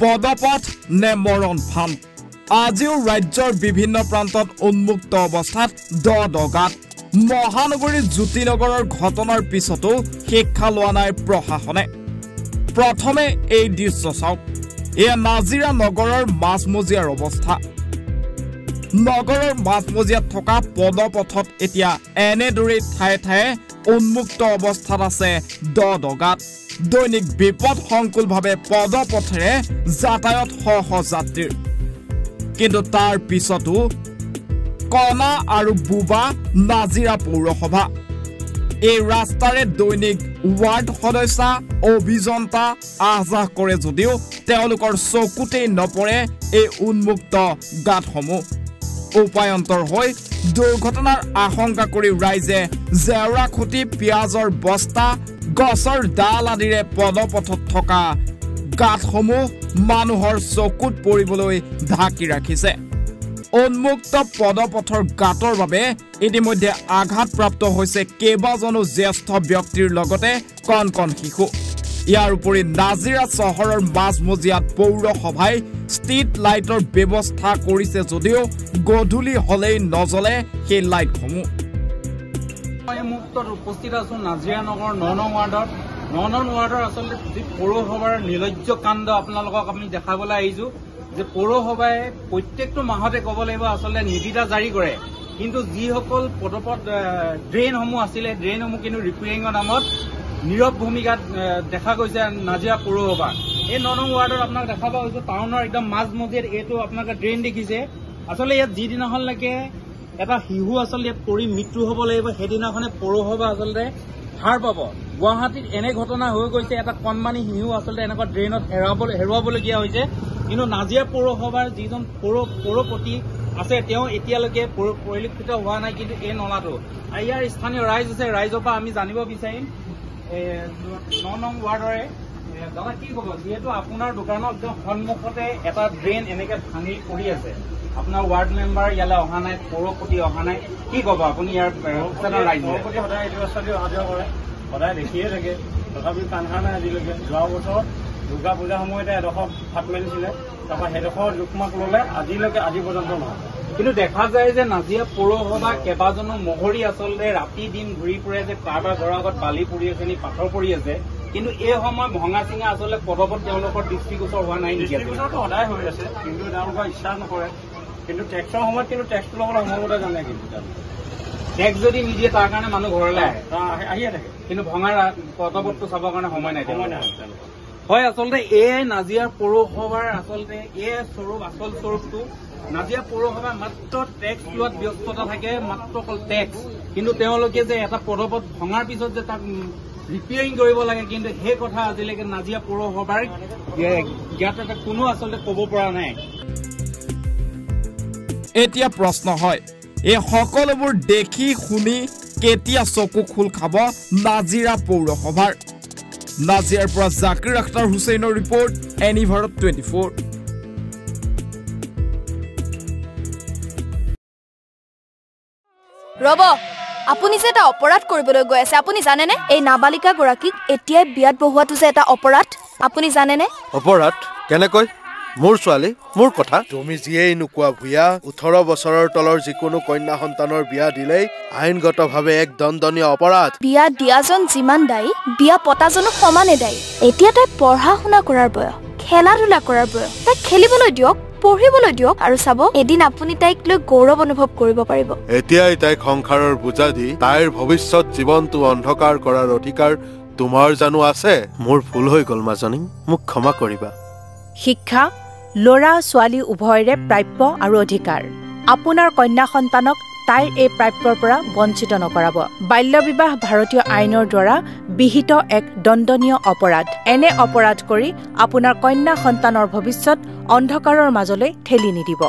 পদপথ নে মৰণ ফান আজিও ৰাজ্যৰ বিভিন্ন প্ৰান্তত উন্মুক্ত অৱস্থাত দগাত মহানগৰীৰ জ্যোতিনগৰৰ ঘটনাৰ পিছতো শিক্ষা লোৱা নাই প্ৰশাসনে প্ৰথমে এই দৃশ্য চাওক এয়া নাজিৰা নগৰৰ মাজমজিয়াৰ অৱস্থা নগৰৰ মাজমজিয়াত থকা পদপথত এতিয়া এনেদৰে ঠায়ে ঠায়ে উন্মুক্ত অৱস্থাত আছে দগাত দৈনিক বিপদ সংকুলভাৱে পদপথেৰে যাতায়াত যাত্ৰীৰ কিন্তু তাৰ পিছতো কণা আৰু বুবা নাজিৰা পৌৰসভা এই ৰাস্তাৰে দৈনিক ৱাৰ্ড সদস্য অভিযন্তা আহযাহ কৰে যদিও তেওঁলোকৰ চকুতেই নপৰে এই উন্মুক্ত গাঁতসমূহ উপায়ন্তৰ হৈ দুৰ্ঘটনাৰ আশংকা কৰি ৰাইজে জেওৰা খুঁটি পিয়াজৰ বস্তা গছৰ ডাল আদিৰে পদপথত থকা গাঁতসমূহ মানুহৰ চকুত পৰিবলৈ ঢাকি ৰাখিছে উন্মুক্ত পদপথৰ গাঁতৰ বাবে ইতিমধ্যে আঘাতপ্ৰাপ্ত হৈছে কেইবাজনো জ্যেষ্ঠ ব্যক্তিৰ লগতে কণ কণ শিশু ইয়াৰ উপৰি নাজিৰা চহৰৰ মাজমজিয়াত পৌৰসভাই ষ্ট্ৰীট লাইটৰ ব্যৱস্থা কৰিছে যদিও গধূলি হলেই নজ্বলে সেই লাইটসমূহ মুক্তত উপস্থিত আছো নাজিৰা নগৰ ৯ নং ৱাৰ্ডত ৯ নং ৱাৰ্ডৰ আচলতে যি পৌৰসভাৰ নিলজ্জ কাণ্ড আপোনালোকক আমি দেখাবলৈ আহিছো যে পৌৰসভাই প্ৰত্যেকটো মাহতে ক'ব লাগিব আচলতে নীতিটা জাৰি কৰে কিন্তু যিসকল পদপথ ড্ৰেইনসমূহ আছিলে ড্ৰেইনসমূহ কিন্তু ৰিপেয়াৰিঙৰ নামত নীৰৱ ভূমিকা দেখা গৈছে নাজিৰা পৌৰসভা এই ৯ নং ৱাৰ্ডত আপোনাক দেখা পোৱা হৈছে টাউনৰ একদম মাজমজিয়াত এইটো আপোনালোকে ড্ৰেইন দেখিছে আচলতে ইয়াত যিদিনাখনলৈকে এটা শিশু আচলতে পৰি মৃত্যু হ'ব লাগিব সেইদিনাখনে পৌৰসভা আচলতে হাৰ পাব গুৱাহাটীত এনে ঘটনা হৈ গৈছে এটা কণমানি শিশু আচলতে এনেকুৱা ড্ৰেইনত হেৰুৱাবলগীয়া হৈছে কিন্তু নাজিৰা পৌৰসভাৰ যিজন পৌৰপতি আছে তেওঁ এতিয়ালৈকে পৰিলক্ষিত হোৱা নাই কিন্তু এই নলাটো আৰু ইয়াৰ স্থানীয় ৰাইজ আছে ৰাইজৰ পৰা আমি জানিব বিচাৰিম ৯ নং ৱাৰ্ডৰে দাদা কি ক'ব যিহেতু আপোনাৰ দোকানৰ একদম সন্মুখতে এটা ড্ৰেইন এনেকে ভাঙি পৰি আছে আপোনাৰ ৱাৰ্ড মেম্বাৰ ইয়ালৈ অহা নাই পৌৰপতি অহা নাই কি ক'ব আপুনি ইয়াৰ পৌৰপতি সদায় এইটো ৰাস্তাতে অহা যোৱা কৰে সদায় দেখিয়ে থাকে তথাপিও কাণ খা নাই আজিলৈকে যোৱা বছৰ দুৰ্গা পূজাৰ সময়তে এডোখৰ ফাট মেলিছিলে তাৰপৰা সেইডোখৰ জোখমাক ল'লে আজিলৈকে আজি পৰ্যন্ত নহয় কিন্তু দেখা যায় যে নাজিৰা পৌৰসভা কেইবাজনো মহৰী আচলতে ৰাতি দিন ঘূৰি ফুৰে যে কাৰোবাৰ ঘৰৰ আগত বালি পৰি আছে নি পাথৰ পৰি আছে কিন্তু এই সময় ভঙা চিঙা আচলতে পদপথ তেওঁলোকৰ দৃষ্টিগোচৰ হোৱা নাই নেকি দৃষ্টিগোচৰটো সদায় হৈ আছে কিন্তু তেওঁলোকৰ ইচ্ছা নকৰে কিন্তু টেক্সৰ সময়ত কিন্তু টেক্সটো ল'বলৈ সময়মতে জানে কিন্তু টেক্স যদি নিদিয়ে তাৰ কাৰণে মানুহ ঘৰলৈ আহিয়ে থাকে কিন্তু ভঙা পদপথটো চাবৰ কাৰণে সময় নাই হয় আচলতে এই নাজিৰা পৌৰসভাৰ আচলতে এই আচল স্বৰূপটো নাজিৰা পৌৰসভা মাত্ৰ টেক্স লোৱাত ব্যস্ততা থাকে মাত্ৰ অকল টেক্স কিন্তু তেওঁলোকে যে এটা পদপথ ভঙাৰ পিছত যে তাক ৰিপেয়াৰিং কৰিব লাগে কিন্তু সেই কথা আজিলৈকে নাজিৰা পৌৰসভাৰ জ্ঞাত কোনো আচলতে ক'ব পৰা নাই এতিয়া প্ৰশ্ন হয় এই সকলোবোৰ দেখি শুনি কেতিয়া চকু খোল খাব নাজিৰা পৌৰসভাৰ নাজিৰাৰ পৰা জাকিৰ আখতাৰ হুছেইনৰ ৰিপৰ্ট এনি ভাৰত 24 ৰব আপুনি যে এটা অপৰাধ কৰিবলৈ গৈ আছে আপুনি জানেনে এই নাবালিকা গৰাকীক এতিয়াই বিয়াত বহুৱাটো যে এটা অপৰাধ আপুনি জানেনে অপৰাধ কেনেকৈ মোৰ ছোৱালী মোৰ কথা তুমি যিয়েই নোকোৱা ভূঞা 18 বছৰৰ তলৰ যিকোনো কন্যা সন্তানৰ বিয়া দিলেই আইনগতভাৱে এক দণ্ডনীয় অপৰাধ বিয়া দিয়াজন যিমান দায়ী বিয়া পতাজনো সমানে দায়ী এতিয়া তাই পঢ়া শুনা কৰাৰ বয়স খেলা ধূলা কৰাৰ বয়স তাই খেলিবলৈ দিয়ক পঢ়িবলৈ দিয়ক আৰু চাব এদিন আপুনি তাইক লৈ গৌৰৱ অনুভৱ কৰিব পাৰিব এতিয়াই তাইক সংসাৰৰ বোজা দি তাইৰ ভৱিষ্যত জীৱনটো অন্ধকাৰ কৰাৰ অধিকাৰ তোমাৰ জানো আছে মোৰ ভুল হৈ গ'ল মাজনী মোক ক্ষমা কৰিবা শিক্ষা ল'ৰা ছোৱালী উভয়ৰে প্ৰাপ্য আৰু অধিকাৰ আপোনাৰ কন্যা সন্তানক তাইৰ এই প্ৰাপ্যৰ পৰা বঞ্চিত নকৰাব বাল্য বিবাহ ভাৰতীয় আইনৰ দ্বাৰা বিহিত এক দণ্ডনীয় অপৰাধ এনে অপৰাধ কৰি আপোনাৰ কন্যা সন্তানৰ ভৱিষ্যত অন্ধকাৰৰ মাজলৈ ঠেলি নিদিব